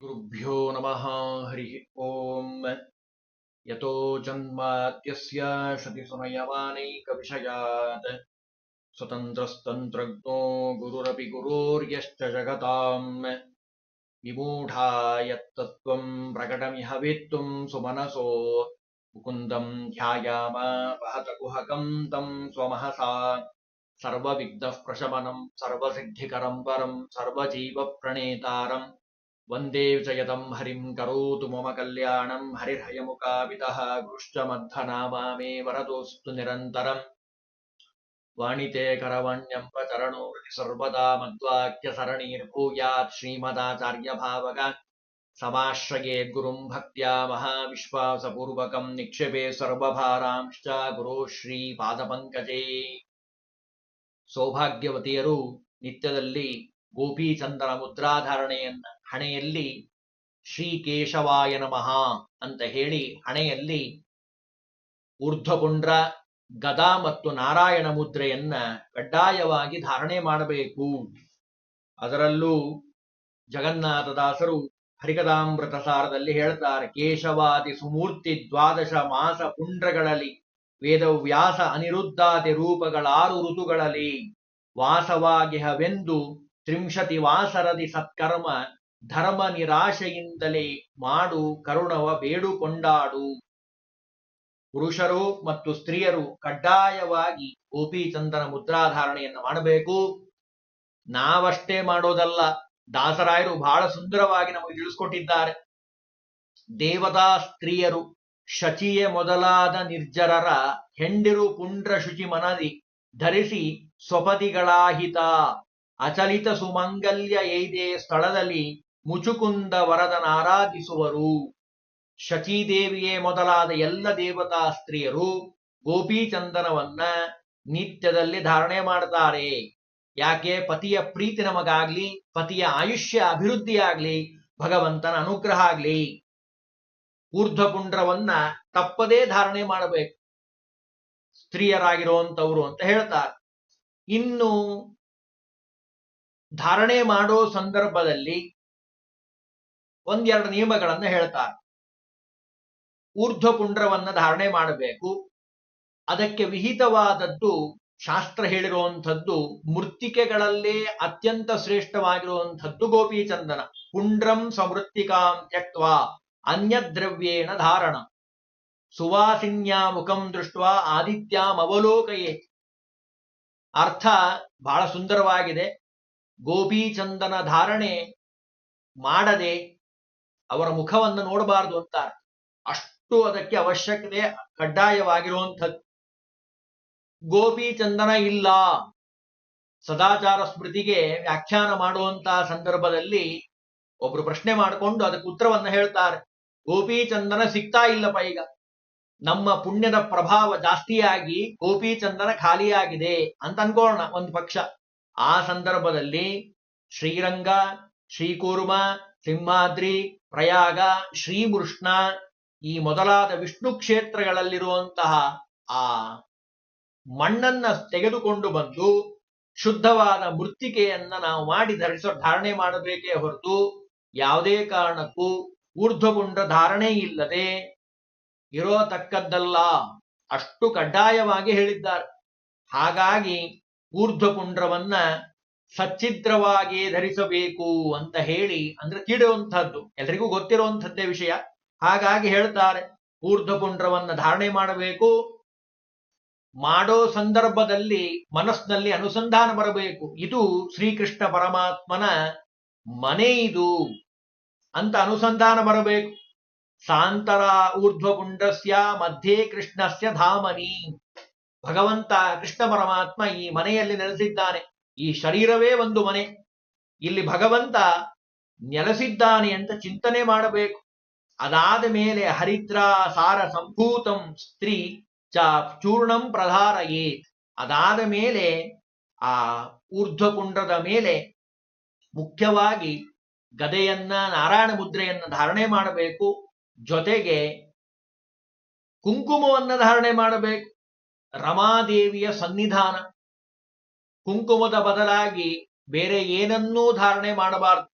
ಗುರುಭ್ಯೋ ನಮಃ ಹರಿ ಓಂ ಯತೋ ಜನ್ಮಾದ್ಯಸ್ಯ ಶ್ರುತಿಸುನಯಮಾನೈಕವಿಷಯಾತ್ ಸ್ವತಂತ್ರಸ್ತಂತ್ರಜ್ಞೋ ಗುರುರಪಿ ಗುರೋರ್ಯಶ್ಚ ಜಗತಾಂ ವಿಮೂಢಾ ಯತ್ತತ್ವಂ ಪ್ರಕಟಮಿಹ ವೇತ್ತುಂ ಸುಮನಸೋ ಮುಕುಂದಂ ಧ್ಯಾಯಾಮ ವಹತ ಕುಹಕಂ तं ಸ್ವಮಹಸಾ ಸರ್ವವಿಘ್ನಃ ಪ್ರಶಮನಂ ಸರ್ವಸಿದ್ಧಿಕರಂ ಪರಂ ಸರ್ವಜೀವಪ್ರಣೇತಾರಂ ವಂದೇ ವಿಜಯದಂ ಹರಿಂ ಕರೋತು ಮಮ ಕಲ್ಯಾಣಂ ಹರಿರ್ಹಯಮುಖಾವಿತಃ ಗುರುಶ್ಚ ಮಧ್ವನಾಮಾಮೇ ವರದೋಸ್ತು ನಿರಂತರಂ ವಾಣಿತೆ ಕರವಣ್ಯಂ ಪ್ರಚರಣೋ ಹೃದಿ ಸರ್ವದಾ ಮಧ್ವಾಕ್ಯ ಸರಣೀರ್ಭೂಯಾತ್ ಶ್ರೀಮದಾಚಾರ್ಯ ಭಾವಗ ಸಮಾಶ್ರಯೇ ಗುರುಂ ಭಕ್ತ್ಯಾ ಮಹಾವಿಶ್ವಾಸಪೂರ್ವಕಂ ನಿಕ್ಷೇಪೇ ಸರ್ವಭಾರಾಂಶ್ಚ ಗುರೋ ಶ್ರೀ ಪಾದಪಂಕಜೇ. ಸೌಭಾಗ್ಯವತಿಯರು ನಿತ್ಯದಲ್ಲಿ ಗೋಪೀಚಂದನ ಮುದ್ರಾಧಾರಣೆಯನ್ನ ಹಣೆಯಲ್ಲಿ ಶ್ರೀ ಕೇಶವಾಯ ನಮಃ ಅಂತ ಹೇಳಿ ಹಣೆಯಲ್ಲಿ ಊರ್ಧ್ವಪುಂಡ್ರ ಗದಾ ಮತ್ತು ನಾರಾಯಣ ಮುದ್ರೆಯನ್ನ ಕಡ್ಡಾಯವಾಗಿ ಧಾರಣೆ ಮಾಡಬೇಕು. ಅದರಲ್ಲೂ ಜಗನ್ನಾಥದಾಸರು ಹರಿಕಥಾಮೃತ ಸಾರದಲ್ಲಿ ಹೇಳ್ತಾರೆ, ಕೇಶವಾದಿ ಸುಮೂರ್ತಿ ದ್ವಾದಶ ಮಾಸ ಪುಂಡ್ರಗಳಲ್ಲಿ ವೇದವ್ಯಾಸ ಅನಿರುದ್ಧಾದಿ ರೂಪಗಳಾರು ಋತುಗಳಲ್ಲಿ ವಾಸವಾಗಿಹವೆಂದು ತ್ರಿಂಶತಿ ವಾಸರದಿ ಸತ್ಕರ್ಮ ಧರ್ಮ ನಿರಾಶೆಯಿಂದಲೇ ಮಾಡು ಕರುಣವ ಬೇಡುಕೊಂಡಾಡು. ಪುರುಷರು ಮತ್ತು ಸ್ತ್ರೀಯರು ಕಡ್ಡಾಯವಾಗಿ ಗೋಪೀಚಂದನ ಮುದ್ರಾಧಾರಣೆಯನ್ನು ಮಾಡಬೇಕು. ನಾವಷ್ಟೇ ಮಾಡೋದಲ್ಲ, ದಾಸರಾಯರು ಬಹಳ ಸುಂದರವಾಗಿ ನಮಗೆ ತಿಳಿಸ್ಕೊಟ್ಟಿದ್ದಾರೆ. ದೇವತಾ ಸ್ತ್ರೀಯರು ಶಚಿಯೇ ಮೊದಲಾದ ನಿರ್ಜರರ ಹೆಂಡಿರು ಪುಂಡ್ರ ಶುಚಿ ಮನದಿ ಧರಿಸಿ ಸ್ವಪತಿಗಳಾಹಿತ ಅಚಲಿತ ಸುಮಂಗಲ್ಯ ಎಯ್ದೆ ಸ್ಥಳದಲ್ಲಿ ಮುಚುಕುಂದ ವರದನಾರಾಧಿಸುವರು. ಶಚೀದೇವಿಯೇ ಮೊದಲಾದ ಎಲ್ಲ ದೇವತಾ ಸ್ತ್ರೀಯರು ಗೋಪೀಚಂದನವನ್ನ ನಿತ್ಯದಲ್ಲಿ ಧಾರಣೆ ಮಾಡ್ತಾರೆ. ಯಾಕೆ? ಪತಿಯ ಪ್ರೀತಿ ನಮಗಾಗ್ಲಿ, ಪತಿಯ ಆಯುಷ್ಯ ಅಭಿವೃದ್ಧಿಯಾಗ್ಲಿ, ಭಗವಂತನ ಅನುಗ್ರಹ ಆಗ್ಲಿ. ಊರ್ಧ್ವಪುಂಡ್ರವನ್ನ ತಪ್ಪದೇ ಧಾರಣೆ ಮಾಡಬೇಕು ಸ್ತ್ರೀಯರಾಗಿರುವಂತವ್ರು ಅಂತ ಹೇಳ್ತಾರೆ. ಇನ್ನು ಧಾರಣೆ ಮಾಡೋ ಸಂದರ್ಭದಲ್ಲಿ ಒಂದೆರಡು ನಿಯಮಗಳನ್ನು ಹೇಳ್ತಾರೆ. ಊರ್ಧ್ವಪುಂಡ್ರವನ್ನ ಧಾರಣೆ ಮಾಡಬೇಕು. ಅದಕ್ಕೆ ವಿಹಿತವಾದದ್ದು ಶಾಸ್ತ್ರ ಹೇಳಿರುವಂಥದ್ದು ಮೃತ್ತಿಕೆಗಳಲ್ಲೇ ಅತ್ಯಂತ ಶ್ರೇಷ್ಠವಾಗಿರುವಂಥದ್ದು ಗೋಪೀಚಂದನ. ಪುಂಡ್ರಂ ಸಮೃತ್ತಿಕಾಂ ತ್ಯಕ್ತ್ವಾ ಅನ್ಯದ್ರವ್ಯೇಣ ಧಾರಣ ಸುವಾಸಿನ್ಯಾ ಮುಖಂ ದೃಷ್ಟ್ವಾ ಆದಿತ್ಯಾಮವಲೋಕಯೇ. ಅರ್ಥ ಬಹಳ ಸುಂದರವಾಗಿದೆ. ಗೋಪೀಚಂದನ ಧಾರಣೆ ಮಾಡದೆ ಅವರ ಮುಖವನ್ನು ನೋಡಬಾರದು ಅಂತಾರೆ. ಅಷ್ಟು ಅದಕ್ಕೆ ಅವಶ್ಯಕತೆ ಕಡ್ಡಾಯವಾಗಿರುವಂಥದ್ದು. ಗೋಪೀಚಂದನ ಇಲ್ಲ, ಸದಾಚಾರ ಸ್ಮೃತಿಗೆ ವ್ಯಾಖ್ಯಾನ ಮಾಡುವಂತಹ ಸಂದರ್ಭದಲ್ಲಿ ಒಬ್ರು ಪ್ರಶ್ನೆ ಮಾಡಿಕೊಂಡು ಅದಕ್ಕೆ ಉತ್ತರವನ್ನ ಹೇಳ್ತಾರೆ. ಗೋಪೀಚಂದನ ಸಿಗ್ತಾ ಇಲ್ಲಪ್ಪ, ಈಗ ನಮ್ಮ ಪುಣ್ಯದ ಪ್ರಭಾವ ಜಾಸ್ತಿಯಾಗಿ ಗೋಪೀಚಂದನ ಖಾಲಿಯಾಗಿದೆ ಅಂತ ಅನ್ಕೋಣ ಒಂದು ಪಕ್ಷ. ಆ ಸಂದರ್ಭದಲ್ಲಿ ಶ್ರೀರಂಗ, ಶ್ರೀಕೂರ್ಮ, ಸಿಂಹಾದ್ರಿ, ಪ್ರಯಾಗ, ಶ್ರೀಮೃಷ್ಣ ಈ ಮೊದಲಾದ ವಿಷ್ಣು ಕ್ಷೇತ್ರಗಳಲ್ಲಿರುವಂತಹ ಆ ಮಣ್ಣನ್ನ ತೆಗೆದುಕೊಂಡು ಬಂದು ಶುದ್ಧವಾದ ಮೃತ್ತಿಕೆಯನ್ನ ನಾವು ಮಾಡಿ ಧಾರಣೆ ಮಾಡಬೇಕೇ ಹೊರತು ಯಾವುದೇ ಕಾರಣಕ್ಕೂ ಊರ್ಧ್ವಪುಂಡ್ರ ಧಾರಣೆ ಇಲ್ಲದೆ ಇರೋತಕ್ಕದ್ದಲ್ಲ. ಅಷ್ಟು ಕಡ್ಡಾಯವಾಗಿ ಹೇಳಿದ್ದಾರೆ. ಹಾಗಾಗಿ ಊರ್ಧ್ವಪುಂಡ್ರವನ್ನ ಸಚ್ಛಿದ್ರವಾಗಿ ಧರಿಸಬೇಕು ಅಂತ ಹೇಳಿ, ಅಂದ್ರೆ ತಿಳಿಯುವಂಥದ್ದು ಎಲ್ರಿಗೂ ಗೊತ್ತಿರುವಂಥದ್ದೇ ವಿಷಯ. ಹಾಗಾಗಿ ಹೇಳ್ತಾರೆ, ಊರ್ಧ್ವಪುಂಡ್ರವನ್ನ ಧಾರಣೆ ಮಾಡಬೇಕು. ಮಾಡೋ ಸಂದರ್ಭದಲ್ಲಿ ಮನಸ್ಸಿನಲ್ಲಿ ಅನುಸಂಧಾನ ಬರಬೇಕು, ಇದು ಶ್ರೀಕೃಷ್ಣ ಪರಮಾತ್ಮನ ಮನೆ ಇದು ಅಂತ ಅನುಸಂಧಾನ ಬರಬೇಕು. ಸಾಂತರ ಊರ್ಧ್ವಪುಂಡ್ರಸ್ಯ ಮಧ್ಯೆ ಕೃಷ್ಣಸ್ಯ ಧಾಮನಿ. ಭಗವಂತ ಕೃಷ್ಣ ಪರಮಾತ್ಮ ಈ ಮನೆಯಲ್ಲಿ ನೆಲೆಸಿದ್ದಾನೆ. ಈ ಶರೀರವೇ ಒಂದು ಮನೆ, ಇಲ್ಲಿ ಭಗವಂತ ನೆಲೆಸಿದ್ದಾನೆ ಅಂತ ಚಿಂತನೆ ಮಾಡಬೇಕು. ಅದಾದ ಮೇಲೆ ಹರಿದ್ರಾ ಸಾರ ಸಂಭೂತಂ ಸ್ತ್ರೀ ಚ ಚೂರ್ಣಂ ಪ್ರಧಾರಯೇತ್. ಅದಾದ ಮೇಲೆ ಆ ಊರ್ಧ್ವಪುಂಡ್ರದ ಮೇಲೆ ಮುಖ್ಯವಾಗಿ ಗದೆಯನ್ನ, ನಾರಾಯಣ ಮುದ್ರೆಯನ್ನ ಧಾರಣೆ ಮಾಡಬೇಕು. ಜೊತೆಗೆ ಕುಂಕುಮವನ್ನ ಧಾರಣೆ ಮಾಡಬೇಕು. ರಮಾದೇವಿಯ ಸನ್ನಿಧಾನ, ಕುಂಕುಮದ ಬದಲಾಗಿ ಬೇರೆ ಏನನ್ನೂ ಧಾರಣೆ ಮಾಡಬಾರದು.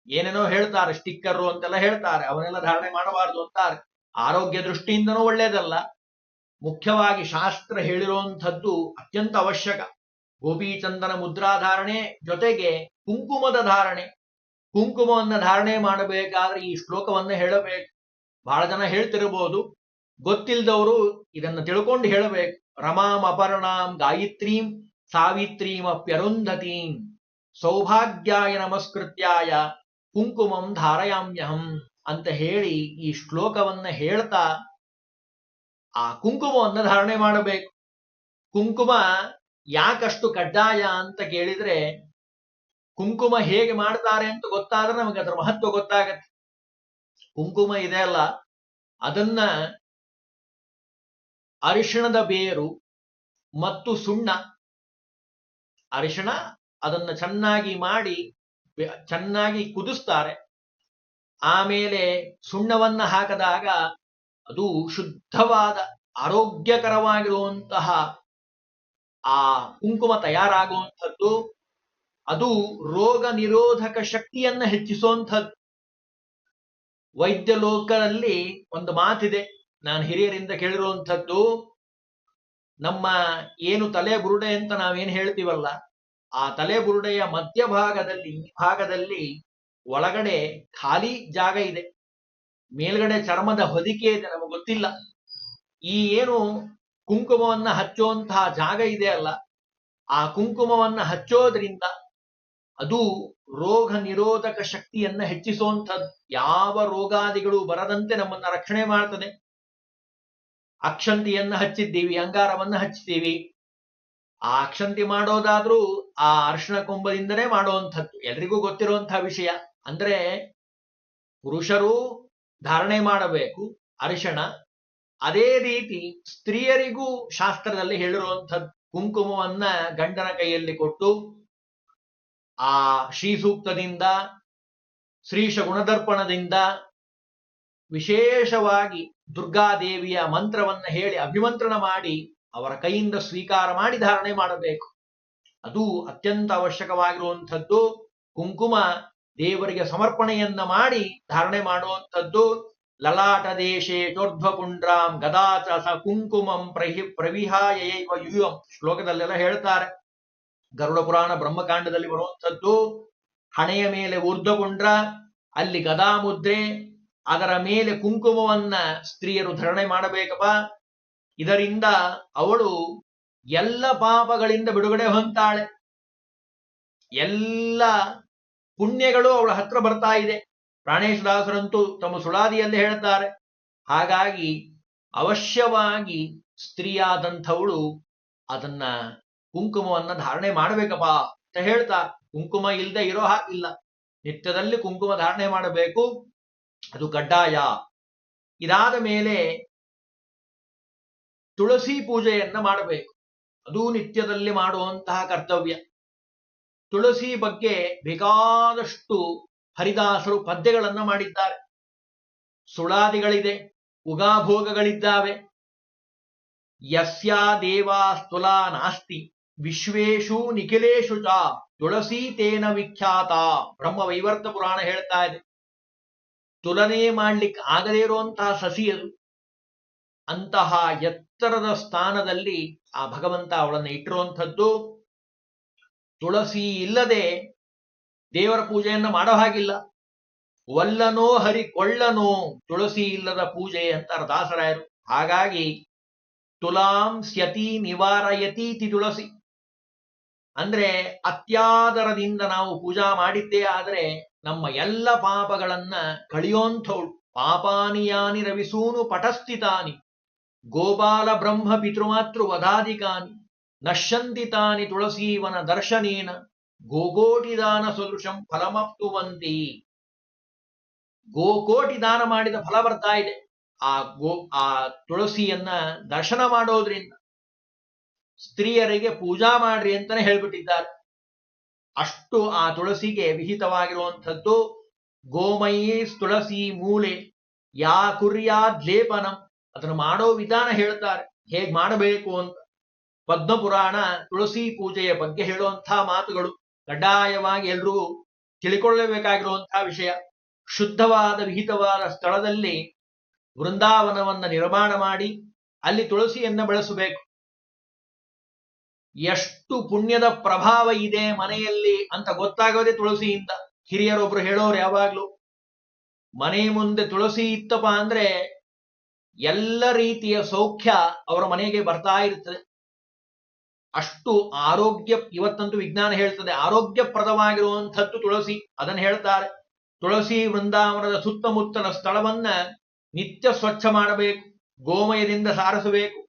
ಏನೇನೋ ಹೇಳ್ತಾರೆ, ಸ್ಟಿಕ್ಕರು ಅಂತೆಲ್ಲ ಹೇಳ್ತಾರೆ, ಅವನ್ನೆಲ್ಲ ಧಾರಣೆ ಮಾಡಬಾರದು ಅಂತಾರೆ. ಆರೋಗ್ಯ ದೃಷ್ಟಿಯಿಂದನೂ ಒಳ್ಳೇದಲ್ಲ. ಮುಖ್ಯವಾಗಿ ಶಾಸ್ತ್ರ ಹೇಳಿರುವಂಥದ್ದು ಅತ್ಯಂತ ಅವಶ್ಯಕ. ಗೋಪೀಚಂದನ ಮುದ್ರಾಧಾರಣೆ ಜೊತೆಗೆ ಕುಂಕುಮದ ಧಾರಣೆ. ಕುಂಕುಮವನ್ನು ಧಾರಣೆ ಮಾಡಬೇಕಾದ್ರೆ ಈ ಶ್ಲೋಕವನ್ನ ಹೇಳಬೇಕು. ಬಹಳ ಜನ ಹೇಳ್ತಿರಬಹುದು, ಗೊತ್ತಿಲ್ಲದವರು ಇದನ್ನು ತಿಳ್ಕೊಂಡು ಹೇಳಬೇಕು. ರಮಾಂ ಅಪರ್ಣಾಂ ಗಾಯತ್ರೀಂ ಸಾವಿತ್ರೀಂ ಅಪ್ಯರುಂಧತೀಂ ಸೌಭಾಗ್ಯಾಯ ನಮಸ್ಕೃತ್ಯಾಯ ಕುಂಕುಮಂ ಧಾರಯಾಮ್ಯಹಂ ಅಂತ ಹೇಳಿ ಈ ಶ್ಲೋಕವನ್ನ ಹೇಳ್ತಾ ಆ ಕುಂಕುಮವನ್ನು ಧಾರಣೆ ಮಾಡಬೇಕು. ಕುಂಕುಮ ಯಾಕಷ್ಟು ಕಡ್ಡಾಯ ಅಂತ ಕೇಳಿದ್ರೆ, ಕುಂಕುಮ ಹೇಗೆ ಮಾಡ್ತಾರೆ ಅಂತ ಗೊತ್ತಾದ್ರೆ ನಮಗೆ ಅದರ ಮಹತ್ವ ಗೊತ್ತಾಗತ್ತೆ. ಕುಂಕುಮ ಇದೆ ಅಲ್ಲ, ಅದನ್ನ ಅರಿಶಿಣದ ಬೇರು ಮತ್ತು ಸುಣ್ಣ, ಅರಿಶಿಣ ಅದನ್ನ ಚೆನ್ನಾಗಿ ಮಾಡಿ ಚೆನ್ನಾಗಿ ಕುದಿಸ್ತಾರೆ. ಆಮೇಲೆ ಸುಣ್ಣವನ್ನ ಹಾಕಿದಾಗ ಅದು ಶುದ್ಧವಾದ ಆರೋಗ್ಯಕರವಾಗಿರುವಂತಹ ಆ ಕುಂಕುಮ ತಯಾರಾಗುವಂಥದ್ದು. ಅದು ರೋಗ ನಿರೋಧಕ ಶಕ್ತಿಯನ್ನ ಹೆಚ್ಚಿಸುವಂಥದ್ದು. ವೈದ್ಯ ಲೋಕದಲ್ಲಿ ಒಂದು ಮಾತಿದೆ, ನಾನು ಹಿರಿಯರಿಂದ ಕೇಳಿರುವಂಥದ್ದು. ನಮ್ಮ ಏನು ತಲೆ ಬುರುಡೆ ಅಂತ ನಾವೇನು ಹೇಳ್ತೀವಲ್ಲ, ಆ ತಲೆ ಬುರುಡೆಯ ಭಾಗದಲ್ಲಿ ಒಳಗಡೆ ಖಾಲಿ ಜಾಗ ಇದೆ, ಮೇಲ್ಗಡೆ ಚರ್ಮದ ಹೊದಿಕೆ ಇದೆ, ನಮಗೆ ಗೊತ್ತಿಲ್ಲ. ಈ ಏನು ಕುಂಕುಮವನ್ನ ಹಚ್ಚುವಂತಹ ಜಾಗ ಇದೆ ಅಲ್ಲ, ಆ ಕುಂಕುಮವನ್ನ ಹಚ್ಚೋದ್ರಿಂದ ಅದು ರೋಗ ನಿರೋಧಕ ಶಕ್ತಿಯನ್ನ ಹೆಚ್ಚಿಸುವಂಥದ್ದು. ಯಾವ ರೋಗಾದಿಗಳು ಬರದಂತೆ ನಮ್ಮನ್ನ ರಕ್ಷಣೆ ಮಾಡ್ತದೆ. ಅಕ್ಷಂತಿಯನ್ನ ಹಚ್ಚಿದ್ದೀವಿ, ಅಂಗಾರವನ್ನ ಹಚ್ಚಿದ್ದೀವಿ. ಆ ಅಕ್ಷಂತಿ ಮಾಡೋದಾದ್ರೂ ಆ ಅರಿಶಿಣ ಕೊಂಬದಿಂದನೇ ಮಾಡುವಂಥದ್ದು, ಎಲ್ರಿಗೂ ಗೊತ್ತಿರುವಂತಹ ವಿಷಯ. ಅಂದ್ರೆ ಪುರುಷರು ಧಾರಣೆ ಮಾಡಬೇಕು ಅರಿಶಿಣ. ಅದೇ ರೀತಿ ಸ್ತ್ರೀಯರಿಗೂ ಶಾಸ್ತ್ರದಲ್ಲಿ ಹೇಳಿರುವಂಥದ್ದು. ಕುಂಕುಮವನ್ನ ಗಂಡನ ಕೈಯಲ್ಲಿ ಕೊಟ್ಟು ಆ ಶ್ರೀ ಸೂಕ್ತದಿಂದ, ಶ್ರೀಶ ಗುಣದರ್ಪಣದಿಂದ, ವಿಶೇಷವಾಗಿ ದುರ್ಗಾದೇವಿಯ ಮಂತ್ರವನ್ನ ಹೇಳಿ ಅಭಿಮಂತ್ರಣ ಮಾಡಿ ಅವರ ಕೈಯಿಂದ ಸ್ವೀಕಾರ ಮಾಡಿ ಧಾರಣೆ ಮಾಡಬೇಕು. ಅದು ಅತ್ಯಂತ ಅವಶ್ಯಕವಾಗಿರುವಂಥದ್ದು. ಕುಂಕುಮ ದೇವರಿಗೆ ಸಮರ್ಪಣೆಯನ್ನ ಮಾಡಿ ಧಾರಣೆ ಮಾಡುವಂಥದ್ದು. ಲಲಾಟ ದೇಶೇ ಚೋರ್ಧ್ವಪುಂಡ್ರಾಂ ಗದಾಚ ಸ ಕುಂಕುಮಂ ಪ್ರವಿಹಾಯೈವ ಯುಯಂ ಶ್ಲೋಕದಲ್ಲೆಲ್ಲ ಹೇಳ್ತಾರೆ. ಗರುಡ ಪುರಾಣ ಬ್ರಹ್ಮಕಾಂಡದಲ್ಲಿ ಬರುವಂಥದ್ದು. ಹಣೆಯ ಮೇಲೆ ಊರ್ಧ್ವಪುಂಡ್ರ, ಅಲ್ಲಿ ಗದಾ ಮುದ್ರೆ, ಅದರ ಮೇಲೆ ಕುಂಕುಮವನ್ನ ಸ್ತ್ರೀಯರು ಧಾರಣೆ ಮಾಡಬೇಕಪ್ಪ. ಇದರಿಂದ ಅವಳು ಎಲ್ಲ ಪಾಪಗಳಿಂದ ಬಿಡುಗಡೆ ಹೊಂತಾಳೆ. ಎಲ್ಲ ಪುಣ್ಯಗಳು ಅವಳ ಹತ್ರ ಬರ್ತಾ ಇದೆ. ಪ್ರಾಣೇಶದಾಸರಂತೂ ತಮ್ಮ ಸುಳಾದಿಯಲ್ಲಿ ಹೇಳ್ತಾರೆ. ಹಾಗಾಗಿ ಅವಶ್ಯವಾಗಿ ಸ್ತ್ರೀಯಾದಂಥವಳು ಅದನ್ನ ಕುಂಕುಮವನ್ನ ಧಾರಣೆ ಮಾಡಬೇಕಪ್ಪ ಅಂತ ಹೇಳ್ತಾ, ಕುಂಕುಮ ಇಲ್ಲದೆ ಇರೋ ಹಾಗಿಲ್ಲ. ನಿತ್ಯದಲ್ಲಿ ಕುಂಕುಮ ಧಾರಣೆ ಮಾಡಬೇಕು, ಅದು ಕಡ್ಡಾಯ. ಇದಾದ ಮೇಲೆ ತುಳಸಿ ಪೂಜೆಯನ್ನ ಮಾಡಬೇಕು, ಅದು ನಿತ್ಯದಲ್ಲಿ ಮಾಡುವಂತಹ ಕರ್ತವ್ಯ. ತುಳಸಿ ಬಗ್ಗೆ ಬೇಕಾದಷ್ಟು ಹರಿದಾಸರು ಪದ್ಯಗಳನ್ನ ಮಾಡಿದ್ದಾರೆ. ಸುಳಾದಿಗಳಿದೆ, ಉಗಾಭೋಗಗಳಿದ್ದಾವೆ. ಯಸ್ಯಾ ದೇವಾ ಸ್ತುಲಾ ನಾಸ್ತಿ ವಿಶ್ವೇಶು ನಿಖಿಲೇಶು ಚ ತುಳಸಿ ತೇನ ವಿಖ್ಯಾತ. ಬ್ರಹ್ಮ ವೈವರ್ತ ಪುರಾಣ ಹೇಳ್ತಾ ಇದೆ. ತುಲನೆ ಮಾಡ್ಲಿಕ್ಕೆ ಆಗದೇ ಇರುವಂತಹ ಸಸಿ ಅದು. ಅಂತಹ ಎತ್ತರದ ಸ್ಥಾನದಲ್ಲಿ ಆ ಭಗವಂತ ಅವಳನ್ನು ಇಟ್ಟಿರುವಂಥದ್ದು. ತುಳಸಿ ಇಲ್ಲದೆ ದೇವರ ಪೂಜೆಯನ್ನು ಮಾಡೋ ಹಾಗಿಲ್ಲ. ವಲ್ಲನೋ ಹರಿ ಕೊಳ್ಳನೋ ತುಳಸಿ ಇಲ್ಲದ ಪೂಜೆ ಅಂತಾರೆ ದಾಸರಾಯರು. ಹಾಗಾಗಿ ತುಲಾಂ ಸ್ಯತಿ ನಿವಾರಯತೀತಿ ತುಳಸಿ. ಅಂದ್ರೆ ಅತ್ಯಾದರದಿಂದ ನಾವು ಪೂಜಾ ಮಾಡಿದ್ದೇ ಆದರೆ ನಮ್ಮ ಎಲ್ಲ ಪಾಪಗಳನ್ನ ಕಳಿಯೋಂಥವಳು. ಪಾಪಾನಿಯಾನಿ ರವಿಸೂನು ಪಟಸ್ಥಿತಾನಿ ಗೋಪಾಲ ಬ್ರಹ್ಮ ಪಿತೃಮಾತೃ ವಧಾಧಿಕಾನಿ ನಶ್ಯಂತಿ ತಾನಿ ತುಳಸೀವನ ದರ್ಶನೇನ ಗೋಕೋಟಿ ದಾನ ಸದೃಶಂ ಫಲಮಪ್ತುವಂತಿ. ಗೋಕೋಟಿ ದಾನ ಮಾಡಿದ ಫಲ ಬರ್ತಾ ಇದೆ ಆ ತುಳಸಿಯನ್ನ ದರ್ಶನ ಮಾಡೋದ್ರಿಂದ. ಸ್ತ್ರೀಯರಿಗೆ ಪೂಜಾ ಮಾಡ್ರಿ ಅಂತಾನೆ ಹೇಳ್ಬಿಟ್ಟಿದ್ದಾರೆ. ಅಷ್ಟು ಆ ತುಳಸಿಗೆ ವಿಹಿತವಾಗಿರುವಂಥದ್ದು. ಗೋಮಯೀ ತುಳಸಿ ಮೂಲೆ ಯಾ ಕುರ್ಯಾದ್ಲೇಪನಂ. ಅದನ್ನು ಮಾಡೋ ವಿಧಾನ ಹೇಳ್ತಾರೆ, ಹೇಗ್ ಮಾಡಬೇಕು ಅಂತ. ಪದ್ಮಪುರಾಣ ತುಳಸಿ ಪೂಜೆಯ ಬಗ್ಗೆ ಹೇಳುವಂತಹ ಮಾತುಗಳು. ಕಡ್ಡಾಯವಾಗಿ ಎಲ್ರಿಗೂ ತಿಳಿಕೊಳ್ಳಬೇಕಾಗಿರುವಂತಹ ವಿಷಯ. ಶುದ್ಧವಾದ ವಿಹಿತವಾದ ಸ್ಥಳದಲ್ಲಿ ವೃಂದಾವನವನ್ನ ನಿರ್ಮಾಣ ಮಾಡಿ ಅಲ್ಲಿ ತುಳಸಿಯನ್ನ ಬೆಳೆಸಬೇಕು. ಎಷ್ಟು ಪುಣ್ಯದ ಪ್ರಭಾವ ಇದೆ ಮನೆಯಲ್ಲಿ ಅಂತ ಗೊತ್ತಾಗೋದೇ ತುಳಸಿಯಿಂದ. ಹಿರಿಯರೊಬ್ರು ಹೇಳೋರು ಯಾವಾಗ್ಲೂ, ಮನೆ ಮುಂದೆ ತುಳಸಿ ಇತ್ತಪ್ಪ ಅಂದ್ರೆ ಎಲ್ಲ ರೀತಿಯ ಸೌಖ್ಯ ಅವರ ಮನೆಗೆ ಬರ್ತಾ ಇರ್ತದೆ. ಅಷ್ಟು ಆರೋಗ್ಯ, ಇವತ್ತಂತೂ ವಿಜ್ಞಾನ ಹೇಳ್ತದೆ ಆರೋಗ್ಯಪ್ರದವಾಗಿರುವಂಥದ್ದು ತುಳಸಿ. ಅದನ್ನು ಹೇಳ್ತಾರೆ. ತುಳಸಿ ವೃಂದಾವನದ ಸುತ್ತಮುತ್ತಲ ಸ್ಥಳವನ್ನ ನಿತ್ಯ ಸ್ವಚ್ಛ ಮಾಡಬೇಕು, ಗೋಮಯದಿಂದ ಸಾರಿಸಬೇಕು,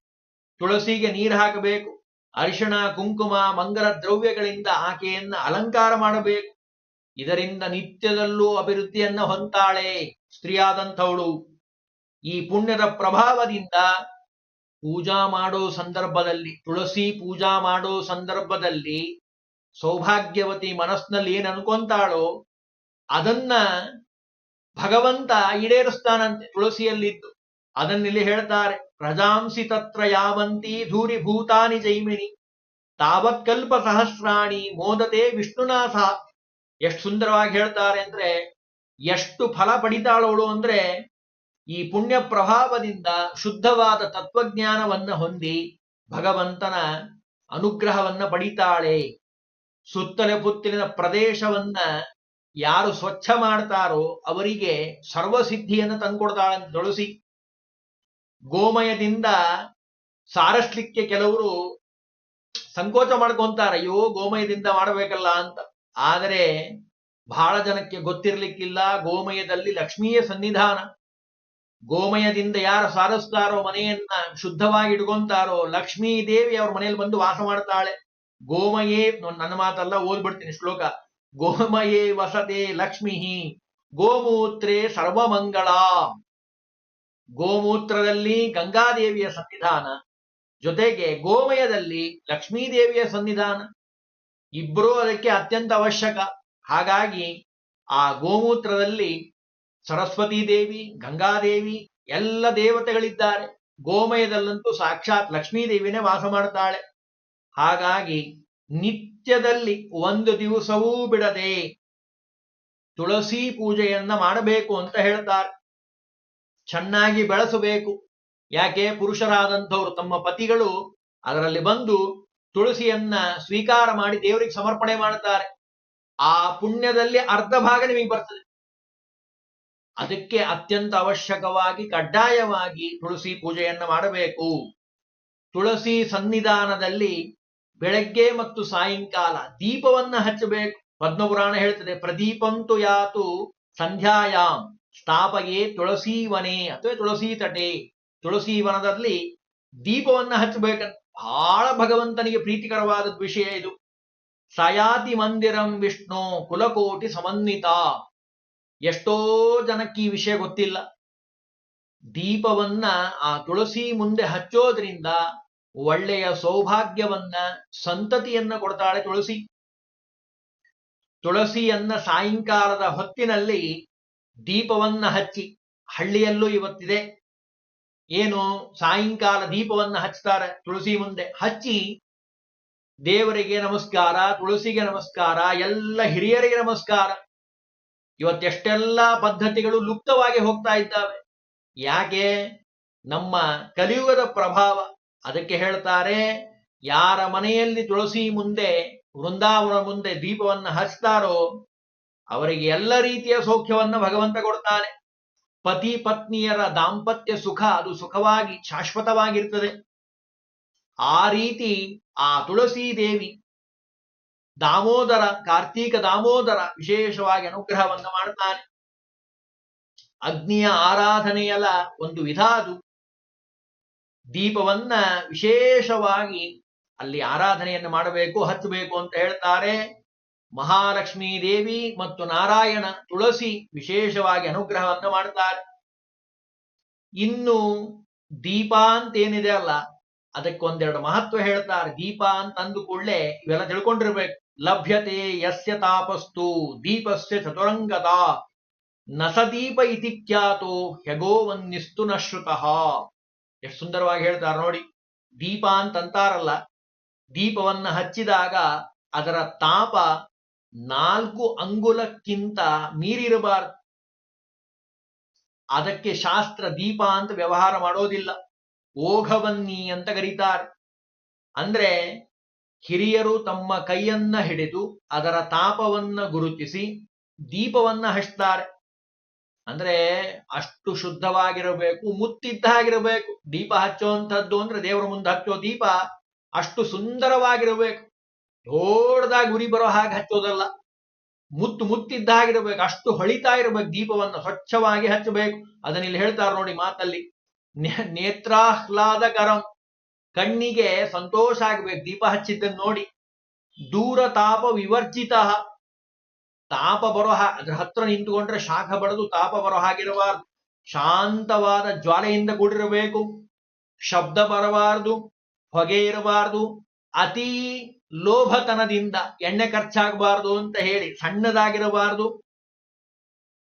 ತುಳಸಿಗೆ ನೀರು ಹಾಕಬೇಕು, ಅರಿಶಿಣ ಕುಂಕುಮ ಮಂಗಲ ದ್ರವ್ಯಗಳಿಂದ ಆಕೆಯನ್ನ ಅಲಂಕಾರ ಮಾಡಬೇಕು. ಇದರಿಂದ ನಿತ್ಯದಲ್ಲೂ ಅಭಿವೃದ್ಧಿಯನ್ನ ಹೊಂತಾಳೆ ಸ್ತ್ರೀಯಾದಂಥವಳು. ಈ ಪುಣ್ಯದ ಪ್ರಭಾವದಿಂದ ಪೂಜಾ ಮಾಡೋ ಸಂದರ್ಭದಲ್ಲಿ, ತುಳಸಿ ಪೂಜಾ ಮಾಡೋ ಸಂದರ್ಭದಲ್ಲಿ ಸೌಭಾಗ್ಯವತಿ ಮನಸ್ಸಿನಲ್ಲಿ ಏನ್ ಅನ್ಕೊಂತಾಳೋ ಅದನ್ನ ಭಗವಂತ ಈಡೇರಿಸ್ತಾನಂತೆ ತುಳಸಿಯಲ್ಲಿದ್ದು. ಅದನ್ನಿಲ್ಲಿ ಹೇಳ್ತಾರೆ, ಪ್ರಜಾಂಸಿ ತತ್ರ ಯಾವಂತಿ ಧೂರಿ ಭೂತಾನಿ ಜೈಮಿನಿ ತಾವತ್ ಕಲ್ಪ ಸಹಸ್ರಾಣಿ ಮೋದತೆ ವಿಷ್ಣುನಾ ಸಹ. ಎಷ್ಟು ಸುಂದರವಾಗಿ ಹೇಳ್ತಾರೆ ಅಂದ್ರೆ, ಎಷ್ಟು ಫಲ ಪಡಿತಾಳವಳು ಅಂದ್ರೆ ಈ ಪುಣ್ಯ ಪ್ರಭಾವದಿಂದ ಶುದ್ಧವಾದ ತತ್ವಜ್ಞಾನವನ್ನ ಹೊಂದಿ ಭಗವಂತನ ಅನುಗ್ರಹವನ್ನ ಪಡಿತಾಳೆ. ಸುತ್ತಲೆ ಪುತ್ತಲಿನ ಪ್ರದೇಶವನ್ನ ಯಾರು ಸ್ವಚ್ಛ ಮಾಡ್ತಾರೋ ಅವರಿಗೆ ಸರ್ವಸಿದ್ಧಿಯನ್ನು ತಂದ್ಕೊಡ್ತಾಳಂತ ತುಳಸಿ. ಗೋಮಯದಿಂದ ಸಾರಸ್ಲಿಕ್ಕೆ ಕೆಲವರು ಸಂಕೋಚ ಮಾಡ್ಕೊಂತಾರೆ, ಅಯ್ಯೋ ಗೋಮಯದಿಂದ ಮಾಡಬೇಕಲ್ಲ ಅಂತ. ಆದರೆ ಬಹಳ ಜನಕ್ಕೆ ಗೊತ್ತಿರ್ಲಿಕ್ಕಿಲ್ಲ, ಗೋಮಯದಲ್ಲಿ ಲಕ್ಷ್ಮೀಯ ಸನ್ನಿಧಾನ. ಗೋಮಯದಿಂದ ಯಾರು ಸಾರಿಸ್ತಾರೋ, ಮನೆಯನ್ನ ಶುದ್ಧವಾಗಿ ಇಟ್ಕೊಂತಾರೋ, ಲಕ್ಷ್ಮೀ ದೇವಿ ಅವ್ರ ಮನೆಯಲ್ಲಿ ಬಂದು ವಾಸ ಮಾಡ್ತಾಳೆ. ಗೋಮಯೇ, ನನ್ನ ಮಾತಲ್ಲ, ಓದ್ಬಿಡ್ತೀನಿ ಶ್ಲೋಕ. ಗೋಮಯೇ ವಸತೆ ಲಕ್ಷ್ಮೀ ಗೋಮೂತ್ರೇ ಸರ್ವಮಂಗಳ. ಗೋಮೂತ್ರದಲ್ಲಿ ಗಂಗಾದೇವಿಯ ಸನ್ನಿಧಾನ, ಜೊತೆಗೆ ಗೋಮಯದಲ್ಲಿ ಲಕ್ಷ್ಮೀದೇವಿಯ ಸನ್ನಿಧಾನ. ಇಬ್ಬರೂ ಅದಕ್ಕೆ ಅತ್ಯಂತ ಅವಶ್ಯಕ. ಹಾಗಾಗಿ ಆ ಗೋಮೂತ್ರದಲ್ಲಿ ಸರಸ್ವತೀ ದೇವಿ, ಗಂಗಾದೇವಿ, ಎಲ್ಲ ದೇವತೆಗಳಿದ್ದಾರೆ. ಗೋಮಯದಲ್ಲಂತೂ ಸಾಕ್ಷಾತ್ ಲಕ್ಷ್ಮೀದೇವಿನೇ ವಾಸ ಮಾಡ್ತಾಳೆ. ಹಾಗಾಗಿ ನಿತ್ಯದಲ್ಲಿ ಒಂದು ದಿವಸವೂ ಬಿಡದೆ ತುಳಸಿ ಪೂಜೆಯನ್ನ ಮಾಡಬೇಕು ಅಂತ ಹೇಳ್ತಾರೆ. ಚೆನ್ನಾಗಿ ಬೆಳೆಸಬೇಕು. ಯಾಕೆ? ಪುರುಷರಾದಂಥವ್ರು ತಮ್ಮ ಪತಿಗಳು ಅದರಲ್ಲಿ ಬಂದು ತುಳಸಿಯನ್ನ ಸ್ವೀಕಾರ ಮಾಡಿ ದೇವರಿಗೆ ಸಮರ್ಪಣೆ ಮಾಡ್ತಾರೆ. ಆ ಪುಣ್ಯದಲ್ಲಿ ಅರ್ಧ ಭಾಗ ನಿಮಗೆ ಬರ್ತದೆ. ಅದಕ್ಕೆ ಅತ್ಯಂತ ಅವಶ್ಯಕವಾಗಿ ಕಡ್ಡಾಯವಾಗಿ ತುಳಸಿ ಪೂಜೆಯನ್ನ ಮಾಡಬೇಕು. ತುಳಸಿ ಸನ್ನಿಧಾನದಲ್ಲಿ ಬೆಳಗ್ಗೆ ಮತ್ತು ಸಾಯಂಕಾಲ ದೀಪವನ್ನ ಹಚ್ಚಬೇಕು. ಪದ್ಮಪುರಾಣ ಹೇಳ್ತದೆ, ಪ್ರದೀಪಂತು ಯಾತು ಸಂಧ್ಯಾಯಾಂ ಸ್ಥಾಪಯೇ ತುಳಸೀವನೆ ಅಥವಾ ತುಳಸಿ ತಟೆ. ತುಳಸಿ ವನದಲ್ಲಿ ದೀಪವನ್ನ ಹಚ್ಚಬೇಕಂತ. ಬಹಳ ಭಗವಂತನಿಗೆ ಪ್ರೀತಿಕರವಾದ ವಿಷಯ ಇದು. ಸಯಾತಿ ಮಂದಿರಂ ವಿಷ್ಣು ಕುಲಕೋಟಿ ಸಮನ್ವಿತ. ಎಷ್ಟೋ ಜನಕ್ಕೆ ಈ ವಿಷಯ ಗೊತ್ತಿಲ್ಲ. ದೀಪವನ್ನ ಆ ತುಳಸಿ ಮುಂದೆ ಹಚ್ಚೋದ್ರಿಂದ ಒಳ್ಳೆಯ ಸೌಭಾಗ್ಯವನ್ನ, ಸಂತತಿಯನ್ನ ಕೊಡ್ತಾಳೆ ತುಳಸಿ. ತುಳಸಿಯನ್ನ ಸಾಯಂಕಾಲದ ಹೊತ್ತಿನಲ್ಲಿ ದೀಪವನ್ನ ಹಚ್ಚಿ, ಹಳ್ಳಿಯಲ್ಲೂ ಇವತ್ತಿದೆ, ಏನು ಸಾಯಂಕಾಲ ದೀಪವನ್ನ ಹಚ್ತಾರೆ ತುಳಸಿ ಮುಂದೆ. ಹಚ್ಚಿ ದೇವರಿಗೆ ನಮಸ್ಕಾರ, ತುಳಸಿಗೆ ನಮಸ್ಕಾರ, ಎಲ್ಲ ಹಿರಿಯರಿಗೆ ನಮಸ್ಕಾರ. ಇವತ್ತೆಷ್ಟೆಲ್ಲ ಪದ್ಧತಿಗಳು ಲುಪ್ತವಾಗಿ ಹೋಗ್ತಾ ಇದ್ದಾವೆ. ಯಾಕೆ? ನಮ್ಮ ಕಲಿಯುಗದ ಪ್ರಭಾವ. ಅದಕ್ಕೆ ಹೇಳ್ತಾರೆ, ಯಾರ ಮನೆಯಲ್ಲಿ ತುಳಸಿ ಮುಂದೆ, ವೃಂದಾವನ ಮುಂದೆ ದೀಪವನ್ನ ಹಚ್ತಾರೋ ಅವರಿಗೆ ಎಲ್ಲ ರೀತಿಯ ಸೌಖ್ಯವನ್ನ ಭಗವಂತ ಕೊಡ್ತಾನೆ. ಪತಿ ಪತ್ನಿಯರ ದಾಂಪತ್ಯ ಸುಖ ಅದು ಸುಖವಾಗಿ ಶಾಶ್ವತವಾಗಿರ್ತದೆ. ಆ ರೀತಿ ಆ ತುಳಸಿ ದೇವಿ ದಾಮೋದರ, ಕಾರ್ತೀಕ ದಾಮೋದರ ವಿಶೇಷವಾಗಿ ಅನುಗ್ರಹವನ್ನು ಮಾಡ್ತಾನೆ. ಅಗ್ನಿಯ ಆರಾಧನೆಯಲ್ಲ ಒಂದು ವಿಧ ಅದು. ದೀಪವನ್ನ ವಿಶೇಷವಾಗಿ ಅಲ್ಲಿ ಆರಾಧನೆಯನ್ನು ಮಾಡಬೇಕು, ಹಚ್ಚಬೇಕು ಅಂತ ಹೇಳ್ತಾರೆ. ಮಹಾಲಕ್ಷ್ಮೀ ದೇವಿ ಮತ್ತು ನಾರಾಯಣ, ತುಳಸಿ ವಿಶೇಷವಾಗಿ ಅನುಗ್ರಹವನ್ನು ಮಾಡ್ತಾರೆ. ಇನ್ನು ದೀಪ ಅಂತೇನಿದೆ ಅಲ್ಲ, ಅದಕ್ಕೊಂದೆರಡು ಮಹತ್ವ ಹೇಳ್ತಾರೆ. ದೀಪ ಅಂತ ಅಂದು ಕೂಡಲೇ ಇವೆಲ್ಲ ತಿಳ್ಕೊಂಡಿರ್ಬೇಕು. ಲಭ್ಯತೆ ಯಸ್ಯ ತಾಪಸ್ತು ದೀಪಸ್ಯ ಚತುರಂಗತ ನಸದೀಪ ಇತಿ ಖ್ಯಾತೋ ಹ್ಯಗೋವನ್ನಿಸ್ತು ನ ಶ್ರುತಃ. ಎಷ್ಟು ಸುಂದರವಾಗಿ ಹೇಳ್ತಾರೆ ನೋಡಿ. ದೀಪ ಅಂತಂತಾರಲ್ಲ, ದೀಪವನ್ನ ಹಚ್ಚಿದಾಗ ಅದರ ತಾಪ 4 ಅಂಗುಲಕ್ಕಿಂತ ಮೀರಿರಬಾರದು. ಅದಕ್ಕೆ ಶಾಸ್ತ್ರ ದೀಪ ಅಂತ ವ್ಯವಹಾರ ಮಾಡೋದಿಲ್ಲ, ಓಘವನ್ನಿ ಅಂತ ಕರೀತಾರೆ. ಅಂದ್ರೆ ಹಿರಿಯರು ತಮ್ಮ ಕೈಯನ್ನ ಹಿಡಿದು ಅದರ ತಾಪವನ್ನ ಗುರುತಿಸಿ ದೀಪವನ್ನ ಹಚ್ತಾರೆ. ಅಂದ್ರೆ ಅಷ್ಟು ಶುದ್ಧವಾಗಿರಬೇಕು, ಮುತ್ತಿದ್ದ ಹಾಗಿರಬೇಕು. ದೀಪ ಹಚ್ಚುವಂಥದ್ದು ಅಂದ್ರೆ ದೇವರ ಮುಂದೆ ಹಚ್ಚೋ ದೀಪ ಅಷ್ಟು ಸುಂದರವಾಗಿರಬೇಕು. ದೊಡ್ಡದಾಗಿ ಉರಿ ಬರೋ ಹಾಗೆ ಹಚ್ಚೋದಲ್ಲ, ಮುತ್ತಿದ್ದ ಹಾಗಿರ್ಬೇಕು, ಅಷ್ಟು ಹೊಳಿತಾ ಇರಬೇಕು. ದೀಪವನ್ನು ಸ್ವಚ್ಛವಾಗಿ ಹಚ್ಚಬೇಕು. ಅದನ್ನ ಇಲ್ಲಿ ಹೇಳ್ತಾರೆ ನೋಡಿ ಮಾತಲ್ಲಿ, ನೇತ್ರಾಹ್ಲಾದಕರಂ, ಕಣ್ಣಿಗೆ ಸಂತೋಷ ಆಗ್ಬೇಕು ದೀಪ ಹಚ್ಚಿದ್ದನ್ನು ನೋಡಿ. ದೂರ ತಾಪ ವಿವರ್ಜಿತ, ತಾಪ ಬರೋ ಅದ್ರ ಹತ್ರ ನಿಂತುಕೊಂಡ್ರೆ ಶಾಖ ಬಡದು ತಾಪ ಬರೋ ಹಾಗಿರಬಾರ್ದು. ಶಾಂತವಾದ ಜ್ವಾಲೆಯಿಂದ ಕೂಡಿರಬೇಕು. ಶಬ್ದ ಬರಬಾರದು, ಹೊಗೆ ಇರಬಾರದು. ಅತಿ ಲೋಭತನದಿಂದ ಎಣ್ಣೆ ಖರ್ಚಾಗಬಾರದು ಅಂತ ಹೇಳಿ ಸಣ್ಣದಾಗಿರಬಾರದು.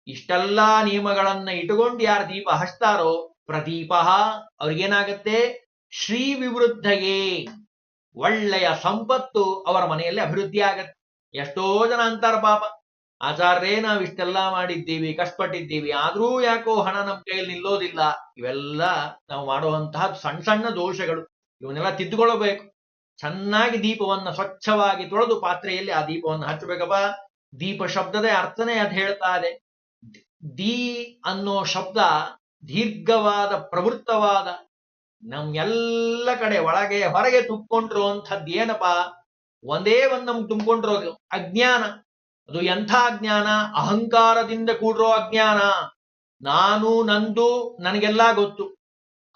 ಇಷ್ಟೆಲ್ಲಾ ನಿಯಮಗಳನ್ನ ಇಟ್ಟುಕೊಂಡು ಯಾರು ದೀಪ ಹಚ್ತಾರೋ ಪ್ರದೀಪ ಅವ್ರಿಗೇನಾಗತ್ತೆ, ಶ್ರೀ ವಿವೃದ್ಧಯೇ, ಒಳ್ಳೆಯ ಸಂಪತ್ತು ಅವರ ಮನೆಯಲ್ಲಿ ಅಭಿವೃದ್ಧಿ ಆಗತ್ತೆ. ಎಷ್ಟೋ ಜನ ಅಂತಾರ, ಪಾಪ ಆಚಾರ್ಯರೇ ನಾವಿಷ್ಟೆಲ್ಲ ಮಾಡಿದ್ದೀವಿ, ಕಷ್ಟಪಟ್ಟಿದ್ದೀವಿ, ಆದ್ರೂ ಯಾಕೋ ಹಣ ನಮ್ಮ ಕೈಯಲ್ಲಿ ನಿಲ್ಲೋದಿಲ್ಲ. ಇವೆಲ್ಲ ನಾವು ಮಾಡುವಂತಹ ಸಣ್ಣ ಸಣ್ಣ ದೋಷಗಳು, ಇವನ್ನೆಲ್ಲ ತಿದ್ದುಕೊಳ್ಳಬೇಕು. ಚೆನ್ನಾಗಿ ದೀಪವನ್ನ ಸ್ವಚ್ಛವಾಗಿ ತೊಳೆದು ಪಾತ್ರೆಯಲ್ಲಿ ಆ ದೀಪವನ್ನು ಹಚ್ಚಬೇಕಪ್ಪ. ದೀಪ ಶಬ್ದದ ಅರ್ಥನೇ ಅದು ಹೇಳ್ತಾ ಇದೆ. ದೀ ಅನ್ನೋ ಶಬ್ದ ದೀರ್ಘವಾದ ಪ್ರವೃತ್ತವಾದ, ನಮ್ಗೆಲ್ಲ ಕಡೆ ಒಳಗೆ ಹೊರಗೆ ತುಂಬಿಕೊಂಡಿರೋ ಅಂಥದ್ದು ಏನಪ್ಪ, ಒಂದೇ ಒಂದು ನಮ್ಗೆ ತುಂಬಿಕೊಂಡಿರೋದು ಅಜ್ಞಾನ. ಅದು ಎಂಥ ಅಜ್ಞಾನ, ಅಹಂಕಾರದಿಂದ ಕೂಡಿರೋ ಅಜ್ಞಾನ. ನಾನು ನಂದು ನನಗೆಲ್ಲ ಗೊತ್ತು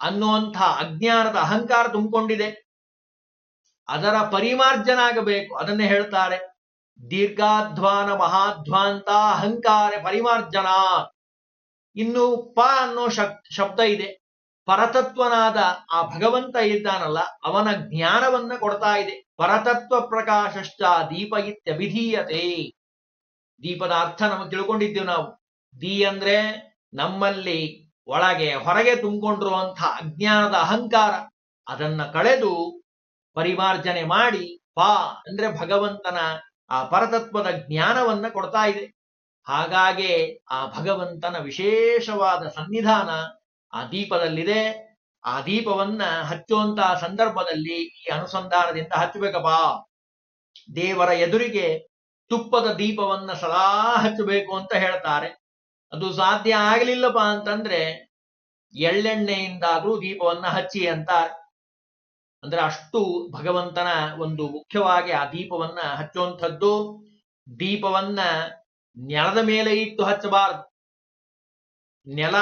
ಅನ್ನುವಂಥ ಅಜ್ಞಾನದ ಅಹಂಕಾರ ತುಂಬಿಕೊಂಡಿದೆ. ಅದರ ಪರಿಮಾರ್ಜನ ಆಗಬೇಕು. ಅದನ್ನೇ ಹೇಳ್ತಾರೆ, ದೀರ್ಘಾಧ್ವಾನ ಮಹಾಧ್ವಾಂತ ಅಹಂಕಾರ ಪರಿಮಾರ್ಜನ. ಇನ್ನು ಪ ಅನ್ನೋ ಶಬ್ದ ಇದೆ. ಪರತತ್ವನಾದ ಆ ಭಗವಂತ ಇದ್ದಾನಲ್ಲ, ಅವನ ಜ್ಞಾನವನ್ನ ಕೊಡ್ತಾ ಇದೆ. ಪರತತ್ವ ಪ್ರಕಾಶಶ್ಚ ದೀಪ ಇತ್ಯಭಿಧೀಯತೆ. ದೀಪದ ಅರ್ಥ ನಮಗೆ ತಿಳ್ಕೊಂಡಿದ್ದೀವಿ ನಾವು. ದಿ ಅಂದ್ರೆ ನಮ್ಮಲ್ಲಿ ಒಳಗೆ ಹೊರಗೆ ತುಂಬಿಕೊಂಡಿರುವಂಥ ಅಜ್ಞಾನದ ಅಹಂಕಾರ, ಅದನ್ನ ಕಳೆದು ಪರಿಮಾರ್ಜನೆ ಮಾಡಿ ಪಾ ಅಂದ್ರೆ ಭಗವಂತನ ಆ ಪರತತ್ವದ ಜ್ಞಾನವನ್ನ ಕೊಡ್ತಾ ಇದೆ. ಹಾಗಾಗಿ ಆ ಭಗವಂತನ ವಿಶೇಷವಾದ ಸನ್ನಿಧಾನ ಆ ದೀಪದಲ್ಲಿದೆ. ಆ ದೀಪವನ್ನ ಹಚ್ಚುವಂತಹ ಸಂದರ್ಭದಲ್ಲಿ ಈ ಅನುಸಂಧಾನದಿಂದ ಹಚ್ಚಬೇಕಪ್ಪ. ದೇವರ ಎದುರಿಗೆ ತುಪ್ಪದ ದೀಪವನ್ನ ಸದಾ ಹಚ್ಚಬೇಕು ಅಂತ ಹೇಳ್ತಾರೆ. ಅದು ಸಾಧ್ಯ ಆಗಲಿಲ್ಲಪ್ಪ ಅಂತಂದ್ರೆ ಎಳ್ಳೆಣ್ಣೆಯಿಂದಾದ್ರೂ ದೀಪವನ್ನ ಹಚ್ಚಿ ಅಂತಾರೆ. ಅಂದ್ರೆ ಅಷ್ಟು ಭಗವಂತನ ಒಂದು ಮುಖ್ಯವಾಗಿ ಆ ದೀಪವನ್ನ ಹಚ್ಚುವಂಥದ್ದು. ದೀಪವನ್ನ ನೆಲದ ಮೇಲೆ ಇಟ್ಟು ಹಚ್ಚಬಾರದು. ನೆಲ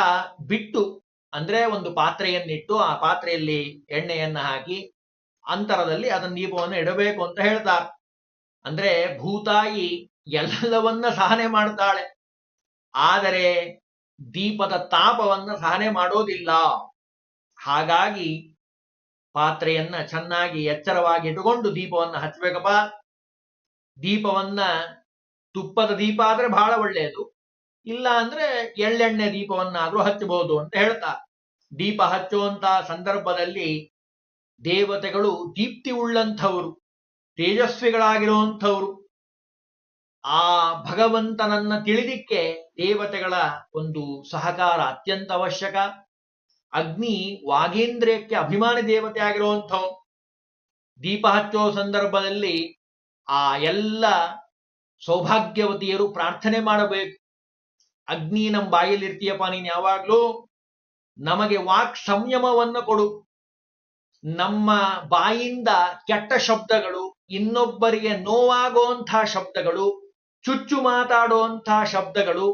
ಬಿಟ್ಟು ಅಂದ್ರೆ ಒಂದು ಪಾತ್ರೆಯನ್ನಿಟ್ಟು ಆ ಪಾತ್ರೆಯಲ್ಲಿ ಎಣ್ಣೆಯನ್ನ ಹಾಕಿ ಅಂತರದಲ್ಲಿ ಅದನ್ನ ದೀಪವನ್ನು ಇಡಬೇಕು ಅಂತ ಹೇಳ್ತಾರೆ. ಅಂದ್ರೆ ಭೂತಾಯಿ ಎಲ್ಲವನ್ನ ಸಹನೆ ಮಾಡ್ತಾಳೆ, ಆದರೆ ದೀಪದ ತಾಪವನ್ನ ಸಹನೆ ಮಾಡೋದಿಲ್ಲ. ಹಾಗಾಗಿ ಪಾತ್ರೆಯನ್ನ ಚೆನ್ನಾಗಿ ಎಚ್ಚರವಾಗಿ ಇಟ್ಟುಕೊಂಡು ದೀಪವನ್ನ ಹಚ್ಚಬೇಕಪ್ಪ. ದೀಪವನ್ನ ತುಪ್ಪದ ದೀಪ ಆದ್ರೆ ಬಹಳ ಒಳ್ಳೆಯದು, ಇಲ್ಲ ಅಂದ್ರೆ ಎಳ್ಳೆಣ್ಣೆ ದೀಪವನ್ನಾದ್ರೂ ಹಚ್ಚಬಹುದು ಅಂತ ಹೇಳ್ತಾರೆ. ದೀಪ ಹಚ್ಚುವಂತ ಸಂದರ್ಭದಲ್ಲಿ ದೇವತೆಗಳು ದೀಪ್ತಿ ಉಳ್ಳಂಥವರು, ತೇಜಸ್ವಿಗಳಾಗಿರುವಂಥವ್ರು. ಆ ಭಗವಂತನನ್ನ ತಿಳಿದಿಕ್ಕೆ ದೇವತೆಗಳ ಒಂದು ಸಹಕಾರ ಅತ್ಯಂತ ಅವಶ್ಯಕ. ಅಗ್ನಿ ವಾಗೇಂದ್ರಿಯಕ್ಕೆ ಅಭಿಮಾನಿ ದೇವತೆ ಆಗಿರುವಂಥವ್. ದೀಪ ಹಚ್ಚೋ ಸಂದರ್ಭದಲ್ಲಿ ಆ ಎಲ್ಲ ಸೌಭಾಗ್ಯವತಿಯರು ಪ್ರಾರ್ಥನೆ ಮಾಡಬೇಕು. ಅಗ್ನಿ ನಮ್ಮ ಬಾಯಲ್ಲಿ ಇರ್ತೀಯಪ್ಪ ನೀನ್ ಯಾವಾಗ್ಲೂ, ನಮಗೆ ವಾಕ್ ಸಂಯಮವನ್ನು ಕೊಡು. ನಮ್ಮ ಬಾಯಿಂದ ಕೆಟ್ಟ ಶಬ್ದಗಳು, ಇನ್ನೊಬ್ಬರಿಗೆ ನೋವಾಗುವಂಥ ಶಬ್ದಗಳು, ಚುಚ್ಚು ಮಾತಾಡುವಂಥ ಶಬ್ದಗಳು,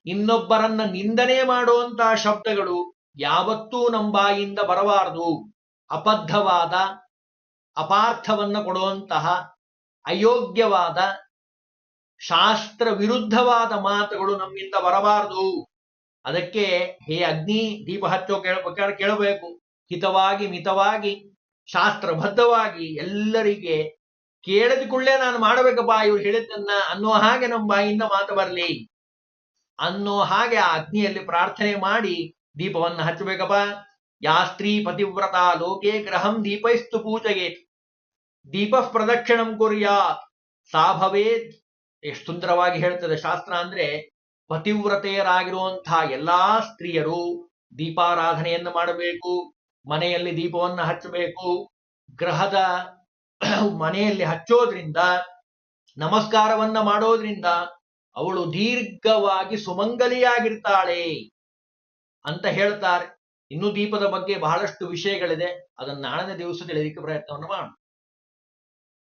ಇನ್ನೊಬ್ಬರನ್ನ ನಿಂದನೆ ಮಾಡುವಂತಹ ಶಬ್ದಗಳು ಯಾವತ್ತೂ ನಮ್ಮ ಬಾಯಿಂದ ಬರಬಾರದು. ಅಬದ್ಧವಾದ, ಅಪಾರ್ಥವನ್ನ ಕೊಡುವಂತಹ, ಅಯೋಗ್ಯವಾದ, ಶಾಸ್ತ್ರ ವಿರುದ್ಧವಾದ ಮಾತುಗಳು ನಮ್ಮಿಂದ ಬರಬಾರದು. ಅದಕ್ಕೆ ಹೇ ಅಗ್ನಿ, ದೀಪ ಹಚ್ಚೋ ಕೇಳಬೇಕು, ಹಿತವಾಗಿ ಮಿತವಾಗಿ ಶಾಸ್ತ್ರಬದ್ಧವಾಗಿ ಎಲ್ಲರಿಗೆ ಕೇಳಿದುಕೊಳ್ಳೆ ನಾನು ಮಾಡಬೇಕಪ್ಪ ಇವ್ರು ಹೇಳಿದ್ದನ್ನ ಅನ್ನೋ ಹಾಗೆ ನಮ್ಮ ಬಾಯಿಂದ ಮಾತು ಬರಲಿ ಅನ್ನೋ ಹಾಗೆ ಆ ಅಗ್ನಿಯಲ್ಲಿ ಪ್ರಾರ್ಥನೆ ಮಾಡಿ ದೀಪವನ್ನ ಹಚ್ಚಬೇಕಪ್ಪ. ಯಾ ಸ್ತ್ರೀ ಪತಿವ್ರತ ಲೋಕೆ ಗ್ರಹಂ ದೀಪೈಸ್ತು ಪೂಜೆಗೆ ದೀಪ ಪ್ರದಕ್ಷಿಣಂ ಕುರ್ಯಾತ್. ಸಾಭವೇತ್, ಎಷ್ಟು ಸುಂದರವಾಗಿ ಹೇಳ್ತದೆ ಶಾಸ್ತ್ರ ಅಂದ್ರೆ, ಪತಿವ್ರತೆಯರಾಗಿರುವಂತಹ ಎಲ್ಲಾ ಸ್ತ್ರೀಯರು ದೀಪಾರಾಧನೆಯನ್ನು ಮಾಡಬೇಕು, ಮನೆಯಲ್ಲಿ ದೀಪವನ್ನು ಹಚ್ಚಬೇಕು. ಗ್ರಹದ ಮನೆಯಲ್ಲಿ ಹಚ್ಚೋದ್ರಿಂದ, ನಮಸ್ಕಾರವನ್ನ ಮಾಡೋದ್ರಿಂದ ಅವಳು ದೀರ್ಘವಾಗಿ ಸುಮಂಗಲಿಯಾಗಿರ್ತಾಳೆ ಅಂತ ಹೇಳ್ತಾರೆ. ಇನ್ನು ದೀಪದ ಬಗ್ಗೆ ಬಹಳಷ್ಟು ವಿಷಯಗಳಿದೆ, ಅದನ್ನ ನಾಳನೇ ದಿವಸ ತಿಳಿಯಲಿಕ್ಕೆ ಪ್ರಯತ್ನವನ್ನು ಮಾಡೋಣ.